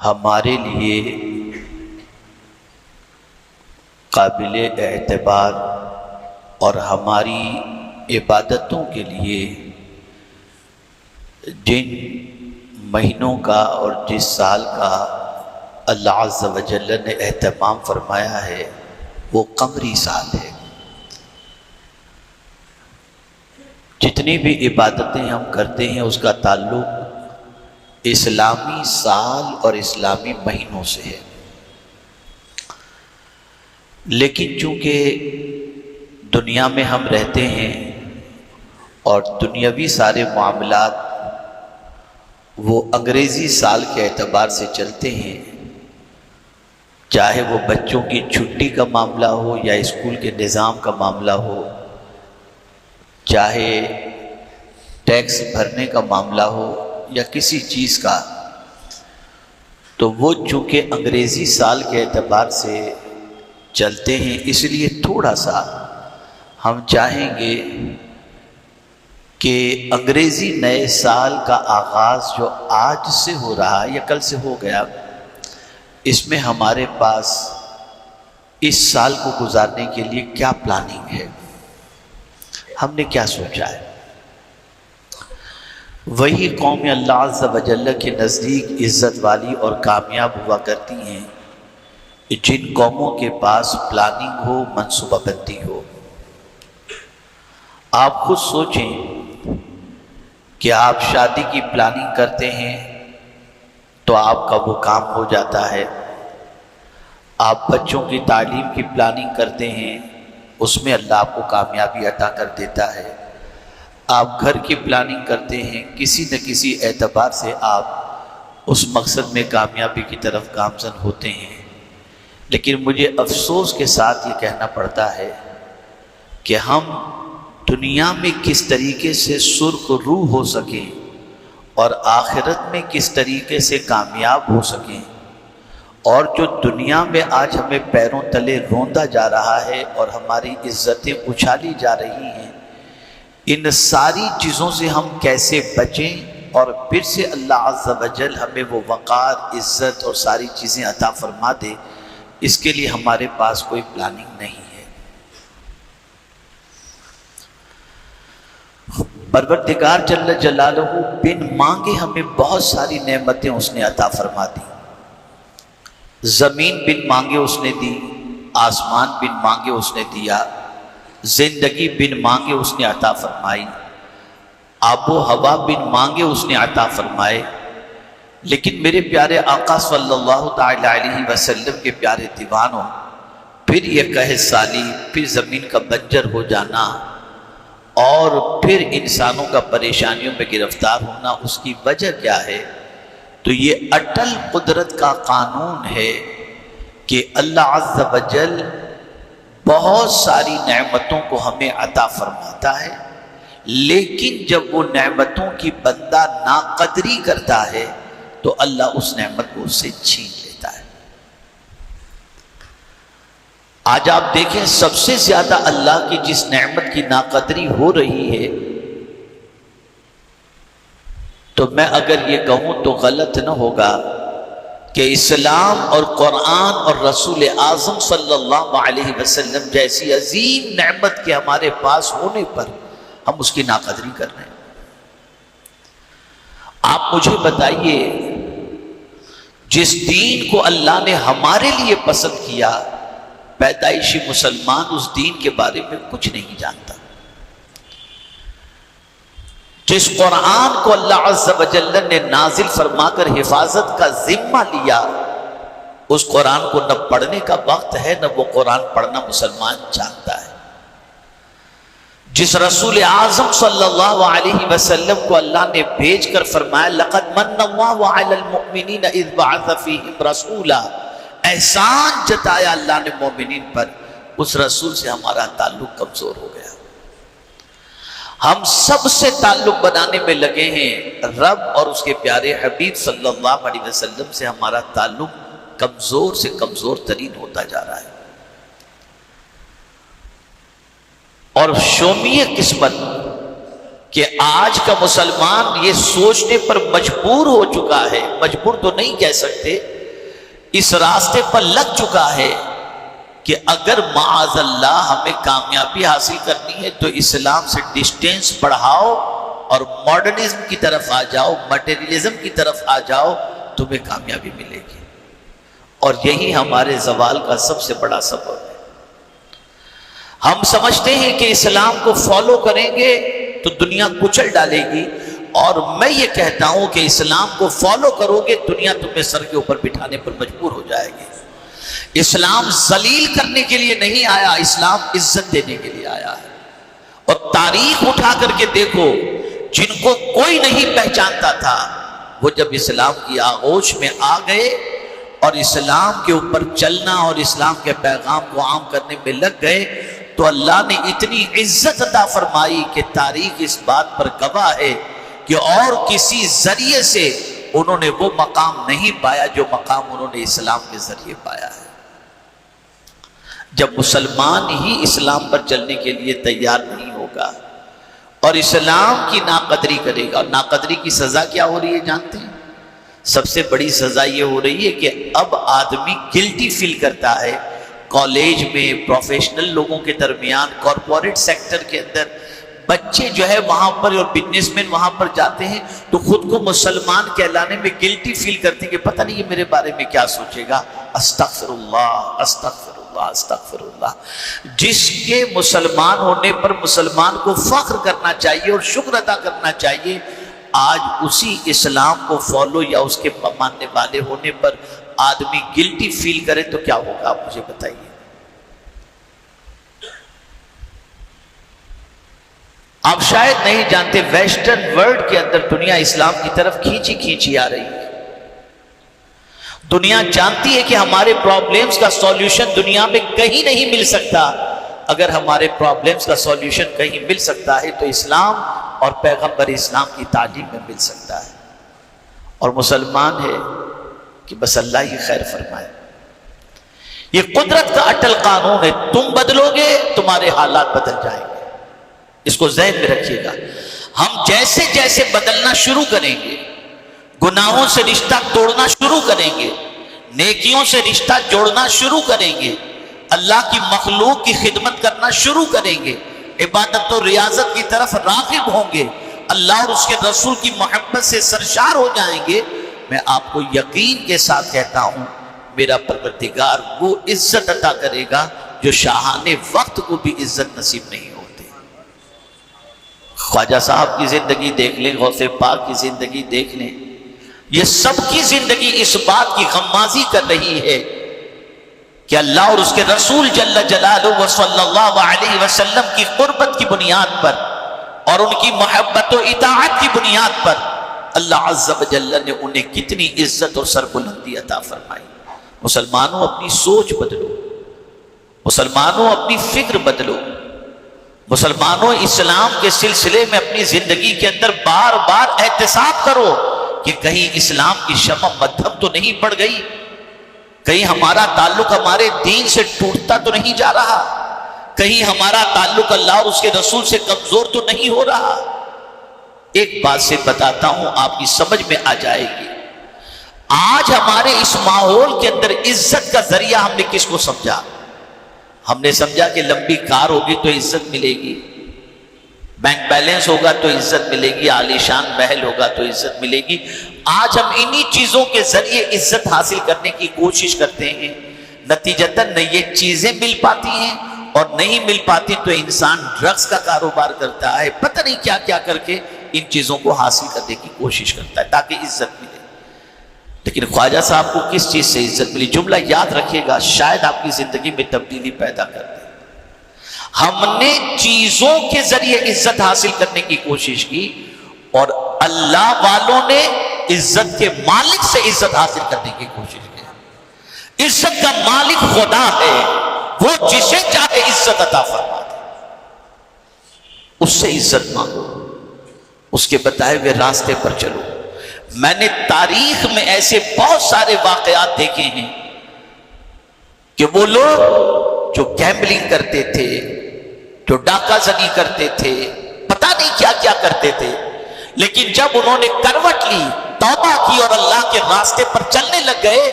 ہمارے لیے قابل اعتبار اور ہماری عبادتوں کے لیے جن مہینوں کا اور جس سال کا اللہ عز و جل نے اہتمام فرمایا ہے وہ قمری سال ہے۔ جتنی بھی عبادتیں ہم کرتے ہیں اس کا تعلق اسلامی سال اور اسلامی مہینوں سے ہے، لیکن چونکہ دنیا میں ہم رہتے ہیں اور دنیاوی سارے معاملات وہ انگریزی سال کے اعتبار سے چلتے ہیں، چاہے وہ بچوں کی چھٹی کا معاملہ ہو یا اسکول کے نظام کا معاملہ ہو، چاہے ٹیکس بھرنے کا معاملہ ہو یا کسی چیز کا، تو وہ چونکہ انگریزی سال کے اعتبار سے چلتے ہیں، اس لیے تھوڑا سا ہم چاہیں گے کہ انگریزی نئے سال کا آغاز جو آج سے ہو رہا ہے یا کل سے ہو گیا، اس میں ہمارے پاس اس سال کو گزارنے کے لیے کیا پلاننگ ہے، ہم نے کیا سوچا ہے۔ وہی قوم اللہ عز و جل کے نزدیک عزت والی اور کامیاب ہوا کرتی ہیں جن قوموں کے پاس پلاننگ ہو، منصوبہ بندی ہو۔ آپ خود سوچیں کہ آپ شادی کی پلاننگ کرتے ہیں تو آپ کا وہ کام ہو جاتا ہے، آپ بچوں کی تعلیم کی پلاننگ کرتے ہیں اس میں اللہ آپ کو کامیابی عطا کر دیتا ہے، آپ گھر کی پلاننگ کرتے ہیں کسی نہ کسی اعتبار سے آپ اس مقصد میں کامیابی کی طرف گامزن ہوتے ہیں۔ لیکن مجھے افسوس کے ساتھ یہ کہنا پڑتا ہے کہ ہم دنیا میں کس طریقے سے سرخ روح ہو سکیں اور آخرت میں کس طریقے سے کامیاب ہو سکیں، اور جو دنیا میں آج ہمیں پیروں تلے روندا جا رہا ہے اور ہماری عزتیں اچھالی جا رہی ہیں، ان ساری چیزوں سے ہم کیسے بچیں اور پھر سے اللہ عز و جل ہمیں وہ وقار، عزت اور ساری چیزیں عطا فرما دے، اس کے لیے ہمارے پاس کوئی پلاننگ نہیں ہے۔ پروردگار جل جلالہ بن مانگے ہمیں بہت ساری نعمتیں اس نے عطا فرما دی، زمین بن مانگے اس نے دی، آسمان بن مانگے اس نے دیا، زندگی بن مانگے اس نے عطا فرمائی، آب و ہوا بن مانگے اس نے عطا فرمائے۔ لیکن میرے پیارے آقا صلی اللہ تعالی علیہ وسلم کے پیارے دیوانوں، پھر یہ قحط سالی، پھر زمین کا بنجر ہو جانا اور پھر انسانوں کا پریشانیوں میں گرفتار ہونا، اس کی وجہ کیا ہے؟ تو یہ اٹل قدرت کا قانون ہے کہ اللہ عز و جل بہت ساری نعمتوں کو ہمیں عطا فرماتا ہے، لیکن جب وہ نعمتوں کی بندہ ناقدری کرتا ہے تو اللہ اس نعمت کو اس سے چھین لیتا ہے۔ آج آپ دیکھیں سب سے زیادہ اللہ کی جس نعمت کی ناقدری ہو رہی ہے، تو میں اگر یہ کہوں تو غلط نہ ہوگا کہ اسلام اور قرآن اور رسول اعظم صلی اللہ علیہ وسلم جیسی عظیم نعمت کے ہمارے پاس ہونے پر ہم اس کی ناقدری کر رہے ہیں۔ آپ مجھے بتائیے، جس دین کو اللہ نے ہمارے لیے پسند کیا، پیدائشی مسلمان اس دین کے بارے میں کچھ نہیں جانتا۔ جس قرآن کو اللہ عز و جل نے نازل فرما کر حفاظت کا ذمہ لیا، اس قرآن کو نہ پڑھنے کا وقت ہے نہ وہ قرآن پڑھنا مسلمان جانتا ہے۔ جس رسول اعظم صلی اللہ علیہ وسلم کو اللہ نے بھیج کر فرمایا لَقَدْ مَنَّ اللَّهُ عَلَى الْمُؤْمِنِينَ إِذْ بَعَثَ فِيهِمْ رَسُولًا، احسان جتایا اللہ نے مومنین پر، اس رسول سے ہمارا تعلق کمزور ہو گیا۔ ہم سب سے تعلق بنانے میں لگے ہیں، رب اور اس کے پیارے حبیب صلی اللہ علیہ وسلم سے ہمارا تعلق کمزور سے کمزور ترین ہوتا جا رہا ہے۔ اور شومی قسمت کہ آج کا مسلمان یہ سوچنے پر مجبور ہو چکا ہے، مجبور تو نہیں کہہ سکتے، اس راستے پر لگ چکا ہے کہ اگر معاذ اللہ ہمیں کامیابی حاصل کرنی ہے تو اسلام سے ڈسٹینس بڑھاؤ اور ماڈرنزم کی طرف آ جاؤ، مٹیریلزم کی طرف آ جاؤ، تمہیں کامیابی ملے گی۔ اور یہی ہمارے زوال کا سب سے بڑا سبب ہے۔ ہم سمجھتے ہیں کہ اسلام کو فالو کریں گے تو دنیا کچل ڈالے گی، اور میں یہ کہتا ہوں کہ اسلام کو فالو کرو گے دنیا تمہیں سر کے اوپر بٹھانے پر مجبور ہو جائے گی۔ اسلام ذلیل کرنے کے لیے نہیں آیا، اسلام عزت دینے کے لیے آیا ہے۔ اور تاریخ اٹھا کر کے دیکھو، جن کو کوئی نہیں پہچانتا تھا وہ جب اسلام کی آغوش میں آ گئے اور اسلام کے اوپر چلنا اور اسلام کے پیغام کو عام کرنے میں لگ گئے تو اللہ نے اتنی عزت عطا فرمائی کہ تاریخ اس بات پر گواہ ہے کہ اور کسی ذریعے سے انہوں نے وہ مقام نہیں پایا جو مقام انہوں نے اسلام کے ذریعے پایا ہے۔ جب مسلمان ہی اسلام پر چلنے کے لیے تیار نہیں ہوگا اور اسلام کی ناقدری کرے گا، اور ناقدری کی سزا کیا ہو رہی ہے جانتے ہیں؟ سب سے بڑی سزا یہ ہو رہی ہے کہ اب آدمی گلٹی فیل کرتا ہے، کالج میں، پروفیشنل لوگوں کے درمیان، کارپوریٹ سیکٹر کے اندر بچے جو ہے وہاں پر اور بزنس مین وہاں پر جاتے ہیں تو خود کو مسلمان کہلانے میں گلٹی فیل کرتے ہیں کہ پتہ نہیں یہ میرے بارے میں کیا سوچے گا۔ استغفر اللہ، استغفر اللہ، استغفر اللہ۔ جس کے مسلمان ہونے پر مسلمان کو فخر کرنا چاہیے اور شکر ادا کرنا چاہیے، آج اسی اسلام کو فالو یا اس کے ماننے والے ہونے پر آدمی گلٹی فیل کرے تو کیا ہوگا، آپ مجھے بتائیے۔ آپ شاید نہیں جانتے، ویسٹرن ورلڈ کے اندر دنیا اسلام کی طرف کھینچی کھینچی آ رہی ہے۔ دنیا جانتی ہے کہ ہمارے پرابلمز کا سولوشن دنیا میں کہیں نہیں مل سکتا۔ اگر ہمارے پرابلمز کا سولوشن کہیں مل سکتا ہے تو اسلام اور پیغمبر اسلام کی تعلیم میں مل سکتا ہے، اور مسلمان ہے کہ بس اللہ ہی خیر فرمائے۔ یہ قدرت کا اٹل قانون ہے، تم بدلو گے تمہارے حالات بدل جائیں گے، اس کو ذہن میں رکھیے گا۔ ہم جیسے جیسے بدلنا شروع کریں گے، گناہوں سے رشتہ توڑنا شروع کریں گے، نیکیوں سے رشتہ جوڑنا شروع کریں گے، اللہ کی مخلوق کی خدمت کرنا شروع کریں گے، عبادت و ریاضت کی طرف راغب ہوں گے، اللہ اور اس کے رسول کی محبت سے سرشار ہو جائیں گے، میں آپ کو یقین کے ساتھ کہتا ہوں میرا پروردگار وہ عزت عطا کرے گا جو شاہان وقت کو بھی عزت نصیب نہیں ہوتی۔ خواجہ صاحب کی زندگی دیکھ لیں، غوث پاک کی زندگی دیکھ لیں، یہ سب کی زندگی اس بات کی غمازی کر رہی ہے کہ اللہ اور اس کے رسول جل جلالہ صلی اللہ علیہ وسلم کی قربت کی بنیاد پر اور ان کی محبت و اطاعت کی بنیاد پر اللہ عز و جل نے انہیں کتنی عزت اور سربلندی عطا فرمائی۔ مسلمانوں اپنی سوچ بدلو، مسلمانوں اپنی فکر بدلو، مسلمانوں اسلام کے سلسلے میں اپنی زندگی کے اندر بار بار احتساب کرو کہ کہیں اسلام کی شمع مدھم تو نہیں پڑ گئی، کہیں ہمارا تعلق ہمارے دین سے ٹوٹتا تو نہیں جا رہا، کہیں ہمارا تعلق اللہ اور اس کے رسول سے کمزور تو نہیں ہو رہا۔ ایک بات سے بتاتا ہوں، آپ کی سمجھ میں آ جائے گی۔ آج ہمارے اس ماحول کے اندر عزت کا ذریعہ ہم نے کس کو سمجھا؟ ہم نے سمجھا کہ لمبی کار ہوگی تو عزت ملے گی، بینک بیلنس ہوگا تو عزت ملے گی، عالی شان محل ہوگا تو عزت ملے گی۔ آج ہم انہی چیزوں کے ذریعے عزت حاصل کرنے کی کوشش کرتے ہیں، نتیجتاً نہ یہ چیزیں مل پاتی ہیں اور نہیں مل پاتی تو انسان ڈرگز کا کاروبار کرتا ہے، پتہ نہیں کیا کیا کر کے ان چیزوں کو حاصل کرنے کی کوشش کرتا ہے تاکہ عزت ملے۔ لیکن خواجہ صاحب کو کس چیز سے عزت ملی؟ جملہ یاد رکھیے گا، شاید آپ کی زندگی میں تبدیلی پیدا کر دے۔ ہم نے چیزوں کے ذریعے عزت حاصل کرنے کی کوشش کی اور اللہ والوں نے عزت کے مالک سے عزت حاصل کرنے کی کوشش کی۔ عزت کا مالک خدا ہے، وہ جسے چاہے عزت عطا فرما دے، اس سے عزت مانگو، اس کے بتائے ہوئے راستے پر چلو۔ میں نے تاریخ میں ایسے بہت سارے واقعات دیکھے ہیں کہ وہ لوگ جو گیمبلنگ کرتے تھے، جو ڈاکہ زنی کرتے تھے، پتہ نہیں کیا کیا کرتے تھے، لیکن جب انہوں نے کروٹ لی، توبہ کی اور اللہ کے راستے پر چلنے لگ گئے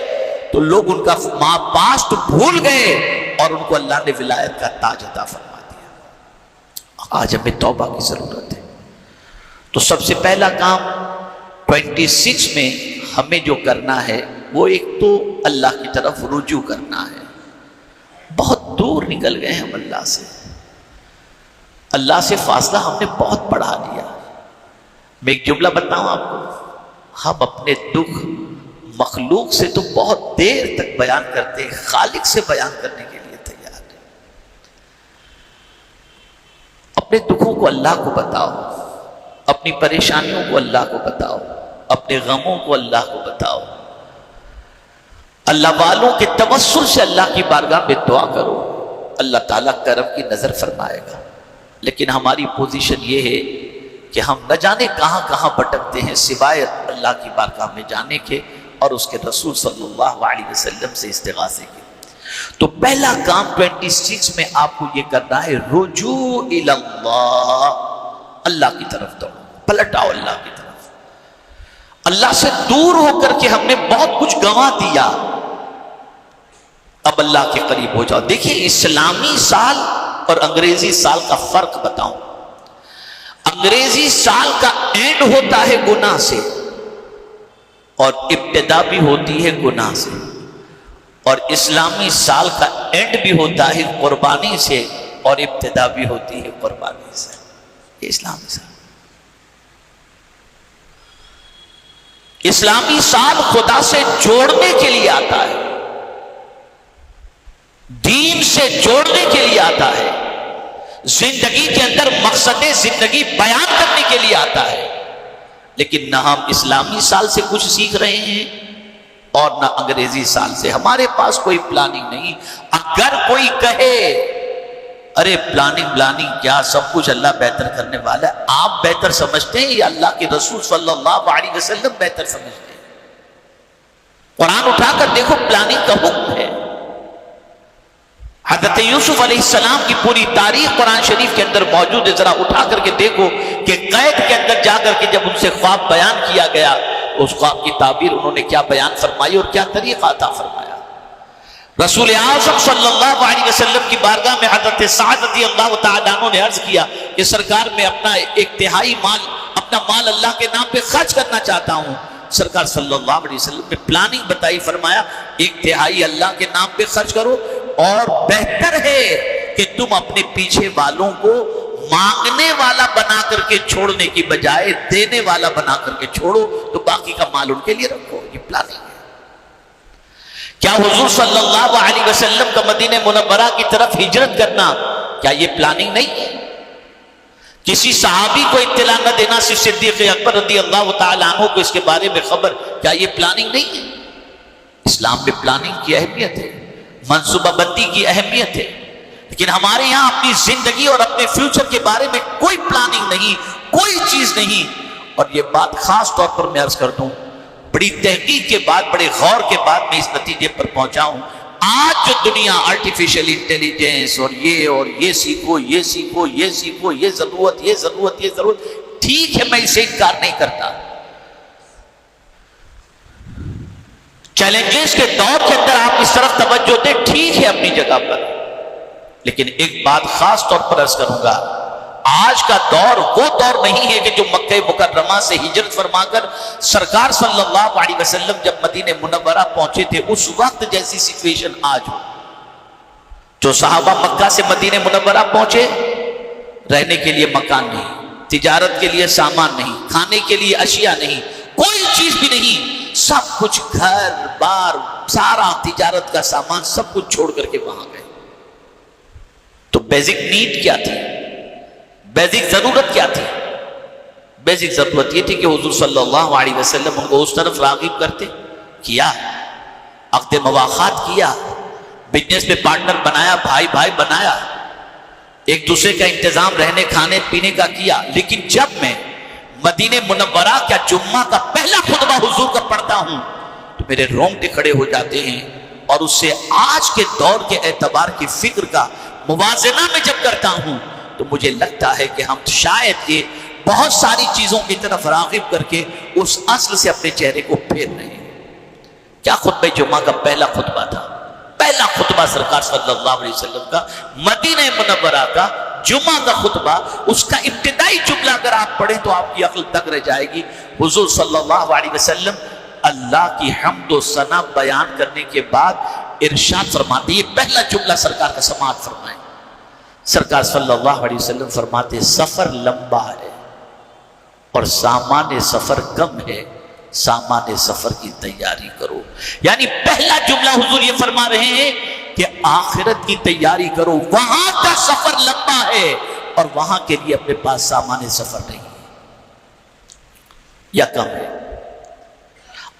تو لوگ ان کا پاسٹ بھول گئے اور ان کو اللہ نے ولایت کا تاج عطا فرما دیا۔ آج ہمیں توبہ کی ضرورت ہے۔ تو سب سے پہلا کام 26 میں ہمیں جو کرنا ہے وہ ایک تو اللہ کی طرف رجوع کرنا ہے۔ بہت دور نکل گئے ہم اللہ سے فاصلہ ہم نے بہت بڑھا لیا۔ میں ایک جملہ بتاؤں آپ کو، ہم اپنے دکھ مخلوق سے تو بہت دیر تک بیان کرتے ہیں، خالق سے بیان کرنے کے لیے تیار ہیں۔ اپنے دکھوں کو اللہ کو بتاؤ، اپنی پریشانیوں کو اللہ کو بتاؤ، اپنے غموں کو اللہ کو بتاؤ، اللہ والوں کے توسل سے اللہ کی بارگاہ میں دعا کرو، اللہ تعالیٰ کرم کی نظر فرمائے گا۔ لیکن ہماری پوزیشن یہ ہے کہ ہم نہ جانے کہاں کہاں بھٹکتے ہیں سوائے اللہ کی بارگاہ میں جانے کے اور اس کے رسول صلی اللہ علیہ وسلم سے استغاثے کے۔ تو پہلا کام 26 میں آپ کو یہ کرنا ہے، رجوع الی اللہ، اللہ کی طرف دوڑو، پلٹ آؤ اللہ کی طرف۔ اللہ سے دور ہو کر کے ہم نے بہت کچھ گنوا دیا، اب اللہ کے قریب ہو جاؤ۔ دیکھیے اسلامی سال اور انگریزی سال کا فرق بتاؤں۔ انگریزی سال کا اینڈ ہوتا ہے گناہ سے اور ابتدا بھی ہوتی ہے گناہ سے، اور اسلامی سال کا اینڈ بھی ہوتا ہے قربانی سے اور ابتدا بھی ہوتی ہے قربانی سے۔ یہ اسلامی سال، اسلامی سال خدا سے جوڑنے کے لیے آتا ہے، دین سے جوڑنے کے لیے آتا ہے، زندگی کے اندر مقصد زندگی بیان کرنے کے لیے آتا ہے۔ لیکن نہ ہم اسلامی سال سے کچھ سیکھ رہے ہیں اور نہ انگریزی سال سے۔ ہمارے پاس کوئی پلاننگ نہیں۔ اگر کوئی کہے ارے پلاننگ کیا، سب کچھ اللہ بہتر کرنے والا ہے، آپ بہتر سمجھتے ہیں یا اللہ کے رسول صلی اللہ علیہ وسلم بہتر سمجھتے ہیں؟ قرآن اٹھا کر دیکھو، پلاننگ کا حکم ہے۔ حضرت یوسف علیہ السلام کی پوری تاریخ قرآن شریف کے اندر موجود ہے، ذرا اٹھا کر کے دیکھو کہ قید کے اندر جا کر کے جب ان سے خواب بیان کیا گیا، اس خواب کی تعبیر انہوں نے کیا بیان فرمائی اور کیا طریقہ عطا فرمایا۔ رسول اعظم صلی اللہ علیہ وسلم کی بارگاہ میں حضرت سعد رضی اللہ تعالیٰ عنہ نے عرض کیا کہ سرکار میں اپنا ایک تہائی اپنا مال اللہ کے نام پہ خرچ کرنا چاہتا ہوں۔ سرکار صلی اللہ علیہ وسلم نے پلاننگ بتائی، فرمایا 1/3 اللہ کے نام پہ خرچ کرو، اور بہتر ہے کہ تم اپنے پیچھے والوں کو مانگنے والا بنا کر کے چھوڑنے کی بجائے دینے والا بنا کر کے چھوڑو، تو باقی کا مال ان کے لیے رکھو۔ یہ پلاننگ ہے۔ کیا حضور صلی اللہ علیہ وسلم کا مدینہ منورہ کی طرف ہجرت کرنا، کیا یہ پلاننگ نہیں ہے؟ کسی صحابی کو اطلاع نہ دینا، صرف صدیق اکبر رضی اللہ تعالیٰ عنہ کو اس کے بارے میں خبر، کیا یہ پلاننگ نہیں ہے؟ اسلام میں پلاننگ کی اہمیت ہے، منصوبہ بندی کی اہمیت ہے، لیکن ہمارے یہاں اپنی زندگی اور اپنے فیوچر کے بارے میں کوئی پلاننگ نہیں، کوئی چیز نہیں۔ اور یہ بات خاص طور پر میں عرض کر دوں، بڑی تحقیق کے بعد، بڑے غور کے بعد میں اس نتیجے پر پہنچا ہوں، آج جو دنیا آرٹیفیشل انٹیلیجنس اور یہ سیکھو، یہ سیکھو، یہ سیکھو، یہ ضرورت، ٹھیک ہے، میں اسے انکار نہیں کرتا۔ چیلنجز کے دور کے اندر آپ اس طرف توجہ دیں، ٹھیک ہے اپنی جگہ پر، لیکن ایک بات خاص طور پر عرض کروں گا، آج کا دور وہ دور نہیں ہے کہ جو مکہ مکرمہ سے ہجرت فرما کر سرکار صلی اللہ علیہ وسلم جب مدینہ منورہ پہنچے تھے اس وقت جیسی سچویشن آج ہو۔ جو صحابہ مکہ سے مدینہ منورہ پہنچے، رہنے کے لیے مکان نہیں، تجارت کے لیے سامان نہیں، کھانے کے لیے اشیاء نہیں، کوئی چیز بھی نہیں، سب کچھ گھر بار سارا تجارت کا سامان سب کچھ چھوڑ کر کے وہاں گئے۔ تو بیسک نیڈ کیا تھی؟ بیسک ضرورت کیا تھی؟ بیسک ضرورت یہ تھی کہ حضور صلی اللہ علیہ وسلم ان کو اس طرف راغب کرتے، کیا عقد مواخات کیا، بزنس میں پارٹنر بنایا، بھائی بھائی بنایا، ایک دوسرے کا انتظام رہنے کھانے پینے کا کیا۔ لیکن جب میں مدینہ منورہ کا جمعہ کا پہلا خطبہ حضور کا پڑھتا ہوں تو میرے رونگٹے کھڑے ہو جاتے ہیں، اور اس سے آج کے دور کے اعتبار کی فکر کا موازنہ میں جب کرتا ہوں تو مجھے لگتا ہے کہ ہم شاید یہ بہت ساری چیزوں کی طرف راغب کر کے اس اصل سے اپنے چہرے کو پھیر رہے ہیں۔ کیا خطبہ جمعہ کا پہلا خطبہ تھا؟ پہلا خطبہ سرکار صلی اللہ علیہ وسلم کا مدینہ منورہ کا جمعہ کا خطبہ، اس کا ابتدائی جملہ اگر آپ پڑھیں تو آپ کی عقل دنگ رہ جائے گی۔ حضور صلی اللہ علیہ وسلم اللہ کی حمد و ثنا بیان کرنے کے بعد ارشاد فرماتے، یہ پہلا جملہ سرکار کا سماعت فرمائیں۔ سرکار صلی اللہ علیہ وسلم فرماتے سفر لمبا ہے اور سامان سفر کم ہے، سامان سفر کی تیاری کرو۔ یعنی پہلا جملہ حضور یہ فرما رہے ہیں کہ آخرت کی تیاری کرو، وہاں کا سفر لمبا ہے اور وہاں کے لیے اپنے پاس سامان سفر نہیں ہے یا کم ہے۔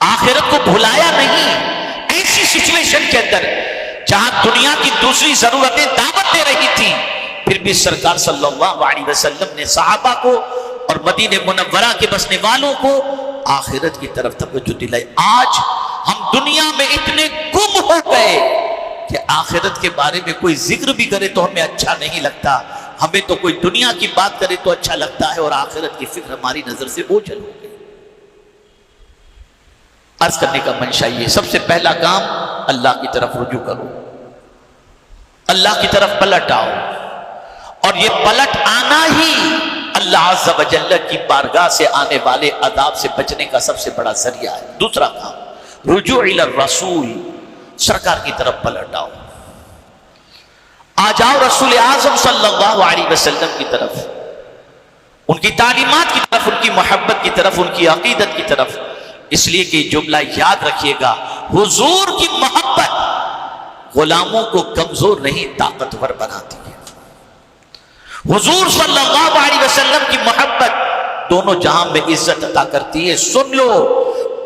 آخرت کو بھلایا نہیں۔ ایسی سچویشن کے اندر جہاں دنیا کی دوسری ضرورتیں دعوت دے رہی تھی، پھر بھی سرکار صلی اللہ علیہ وسلم نے صحابہ کو اور مدینہ منورہ کے بسنے والوں کو آخرت کی طرف توجہ دلائی۔ آج ہم دنیا میں اتنے گم ہو گئے کہ آخرت کے بارے میں کوئی ذکر بھی کرے تو ہمیں اچھا نہیں لگتا، ہمیں تو کوئی دنیا کی بات کرے تو اچھا لگتا ہے، اور آخرت کی فکر ہماری نظر سے اوجھل ہو گئی۔ عرض کرنے کا منشا یہ، سب سے پہلا کام اللہ کی طرف رجوع کرو، اللہ کی طرف پلٹ آؤ، اور یہ پلٹ آنا ہی اللہ عز و جل کی بارگاہ سے آنے والے عذاب سے بچنے کا سب سے بڑا ذریعہ ہے۔ دوسرا کام رجوع الی الرسول، سرکار کی طرف پلٹ آؤ، آ جاؤ رسول اعظم صلی اللہ علیہ وسلم کی طرف، ان کی تعلیمات کی طرف، ان کی محبت کی طرف، ان کی عقیدت کی طرف۔ اس لیے کہ جملہ یاد رکھیے گا، حضور کی محبت غلاموں کو کمزور نہیں طاقتور بناتی ہے۔ حضور صلی اللہ علیہ وسلم کی محبت دونوں جہاں میں عزت عطا کرتی ہے۔ سن لو،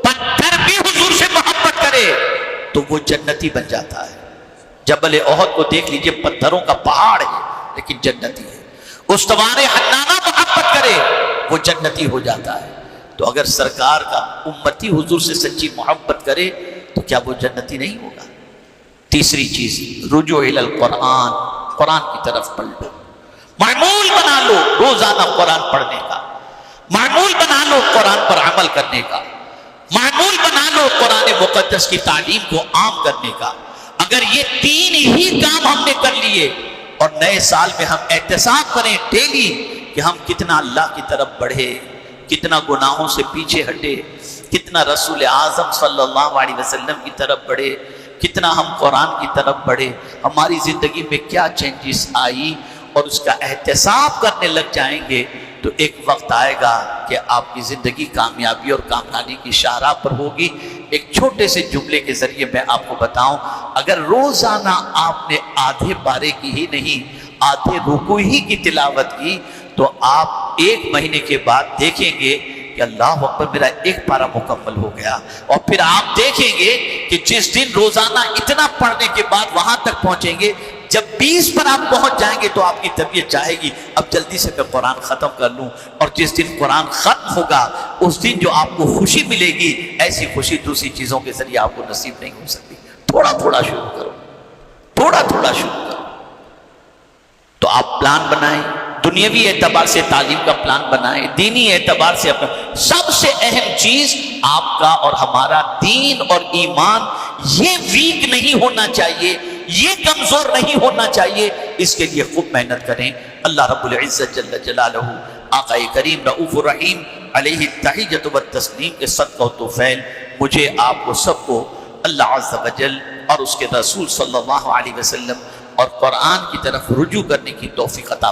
پتھر بھی حضور سے محبت کرے تو وہ جنتی بن جاتا ہے۔ جبل احد کو دیکھ لیجئے، پتھروں کا پہاڑ ہے لیکن جنتی ہے۔ استوار حنانہ محبت کرے وہ جنتی ہو جاتا ہے۔ تو اگر سرکار کا امتی حضور سے سچی محبت کرے تو کیا وہ جنتی نہیں ہوگا؟ تیسری چیز رجوع الی القرآن، قرآن کی طرف پلٹو، معمول بنا لو روزانہ قرآن پڑھنے کا، معمول بنا لو قرآن پر عمل کرنے کا، معمول بنا لو قرآن مقدس کی تعلیم کو عام کرنے کا۔ اگر یہ تین ہی کام ہم نے کر لیے اور نئے سال میں ہم احتساب کریں ڈیلی کہ ہم کتنا اللہ کی طرف بڑھے، کتنا گناہوں سے پیچھے ہٹے، کتنا رسول اعظم صلی اللہ علیہ وسلم کی طرف بڑھے، کتنا ہم قرآن کی طرف بڑھے، ہماری زندگی میں کیا چینجز آئی، اور اس کا احتساب کرنے لگ جائیں گے تو ایک وقت آئے گا کہ آپ کی زندگی کامیابی اور کامیابی کی شاہراہ پر ہوگی۔ ایک چھوٹے سے جملے کے ذریعے میں آپ کو بتاؤں، اگر روزانہ آپ نے آدھے پارے کی ہی نہیں آدھے رکوع ہی کی تلاوت کی تو آپ ایک مہینے کے بعد دیکھیں گے کہ اللہ اکبر میرا ایک پارہ مکمل ہو گیا، اور پھر آپ دیکھیں گے کہ جس دن روزانہ اتنا پڑھنے کے بعد وہاں تک پہنچیں گے، جب 20 پر آپ پہنچ جائیں گے تو آپ کی طبیعت چاہے گی اب جلدی سے میں قرآن ختم کر لوں، اور جس دن قرآن ختم ہوگا اس دن جو آپ کو خوشی ملے گی، ایسی خوشی دوسری چیزوں کے ذریعے آپ کو نصیب نہیں ہو سکتی۔ تھوڑا تھوڑا شروع کرو، تھوڑا تھوڑا شروع کرو۔ تو آپ پلان بنائیں، دنیاوی اعتبار سے تعلیم کا پلان بنائیں، دینی اعتبار سے اپنا، سب سے اہم چیز آپ کا اور ہمارا دین اور ایمان یہ ویک نہیں ہونا چاہیے، یہ کمزور نہیں ہونا چاہیے۔ اس کے لیے خوب محنت کریں۔ اللہ رب العزت جل جلالہ، آقا کریم رؤوف الرحیم علیہ التحیۃ والتسلیم کے صدقہ و توفیل مجھے آپ کو سب کو اللہ عز و جل اور اس کے رسول صلی اللہ علیہ وسلم اور قرآن کی طرف رجوع کرنے کی توفیق عطا